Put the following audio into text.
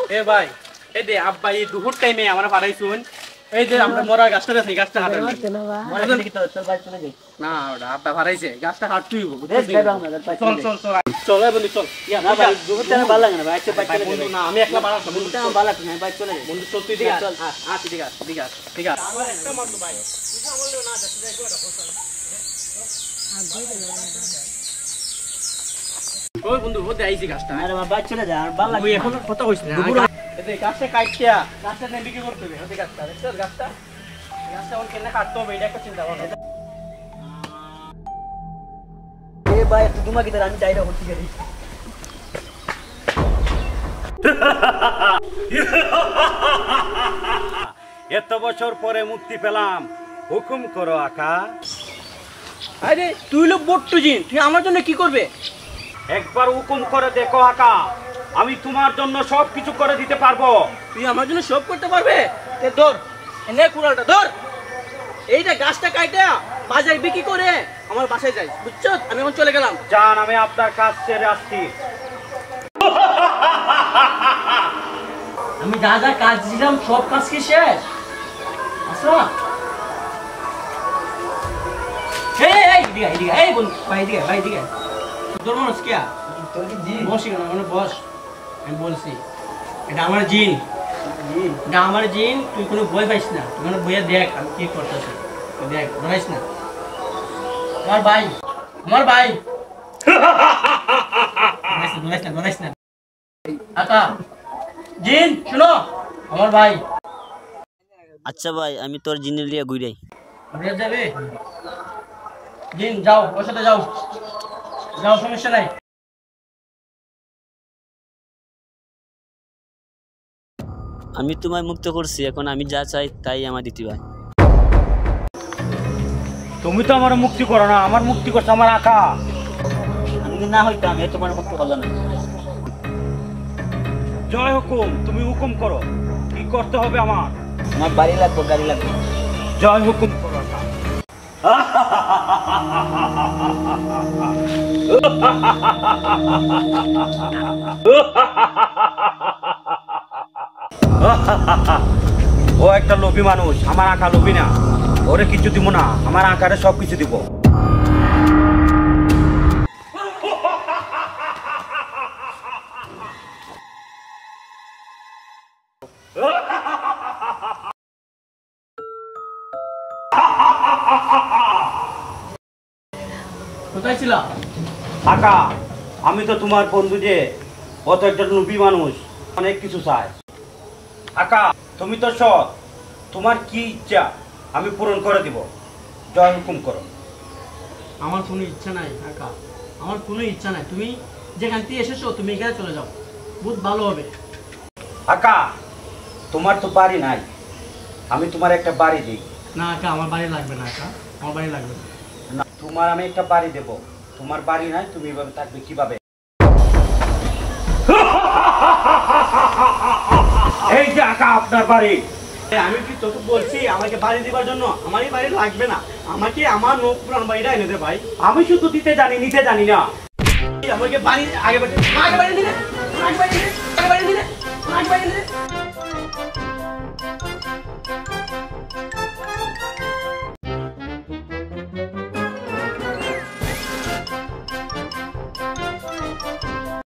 এ ভাই এই দে আব্বা এই দুপুর টাইমে আমরা পারাইছুন এই যে আমরা মরা গাছটা আছে গাছটা কাটার মরা কি তো চল ভাই চলে যাই না ওটা আব্বা পারাইছে গাছটা কাটতেই হবে চল চল চল চল এই বন্ধু চল ইয়া না ভাই দুপুর টাইমে ভালো লাগে না ভাই আচ্ছা ভাই বন্ধু না আমি একলা পারাম বন্ধু টাইমে ভালো লাগে না ভাই চলে যাই বন্ধু চল তুই দিকে চল হ্যাঁ ঠিক আছে ঠিক আছে ঠিক আছে আমার একটা মারলো ভাই তুই আমল না যাচ্ছে যাই গোটা ফসল ওই বন্ধু ওতে আইছি গাছটা আরে বাবা চলে যা আর ভালো লাগে ওই এখন কথা কইছ না এই গাছটা কাটতিয়া গাছটা নেই বিক্রি করতে হবে ওই গাছটা দেখছ গাছটা গাছটা ওর কেন কাটতে হবে এটা একটা চিন্তা ভাবনা এ ভাই তুই তোমা কি আমি চাইরা করতে গেলি এত বছর পরে মুক্তি পেলাম হুকুম করো আকা আরে তুই লোক বট্টু জিন তুই আমার জন্য কি করবে একবার হুকুম করে দেখো আকা আমি তোমার জন্য সব কিছু করে দিতে পারবো তুই আমার জন্য সব করতে পারবে তে ধর এনে কুড়ালটা ধর এইটা গাছটা কাইটা বাজারে বিক্রি করে আমার বাসায় যাই বুঝছো আমি এখন চলে গেলাম জান আমি আপনার কাজ ছেড়ে আসছি আমি যা যা কাজ দিলাম সব কাজ কি শেষ আসো এই দিগা দিগা এই বন্ধু ভাই দিগা তোর মনে কি তোর কি জিন বসি না মানে বস আমি বলছি এটা আমার জিন এটা আমার জিন তুই কোনো ভয় পাইস না তুই কোনো বইয়া দেখ আমি কি করতেছি দেখ ডরাইস না আমার ভাই ডরাইস না আকা জিন শুনো আমার ভাই আচ্ছা ভাই আমি তোর জিনের লিয়ে ঘুরাই ঘুরে যাবে জিন যাও ওর সাথে যাও সমস্যা নাই আমি তোমায় মুক্ত করছি এখন আমি যা চাই তাই আমার দিতে ভাই তুমি তো আমার মুক্তি করো না আমার মুক্তি করছো আমার আকা আমি না হইতাম এ তোমার মুক্ত হলো না জয় হুকুম তুমি হুকুম করো কি করতে হবে আমার বাড়ি লাগবো গাড়ি লাগবে জয় হুকুম করো আকা ও একটা লোভী মানুষ আমার আঁকা লোভী না ওরে কিছু দিব না আমার আঁকারে সব কিছু দিব কোথায় ছিল আঁকা আমি তো তোমার বন্ধু যে অত একটা লোভী মানুষ অনেক কিছু চায় আকা তুমি তো সৎ তোমার কি ইচ্ছা আমি পূরণ করে দিব জয় হুকুম করো আমার কোনো ইচ্ছা নাই কাকা আমার কোনো ইচ্ছা নাই তুমি যেখান থেকে এসেছো তুমি এখানে চলে যাও বহুত ভালো হবে আকা তোমার তো বাড়ি নাই আমি তোমার একটা বাড়ি দিই না কাকা আমার বাড়ি লাগবে না কাকা আমার বাড়ি লাগবে না তোমার আমি একটা বাড়ি দেব তোমার বাড়ি নাই তুমি এভাবে থাকবে কিভাবে এই যে আকা আপনার বাড়ি আমি কি তোকে বলছি আমাকে বাড়ি দিবার জন্য আমারই বাড়ি লাগবে না আমাকে আমার নখ পুরান বাড়িটা এনে দে ভাই আমি শুধু দিতে জানি নিতে জানি না আমাকে বাড়ি আগে বাড়ি দিলে আগে বাড়ি দিলে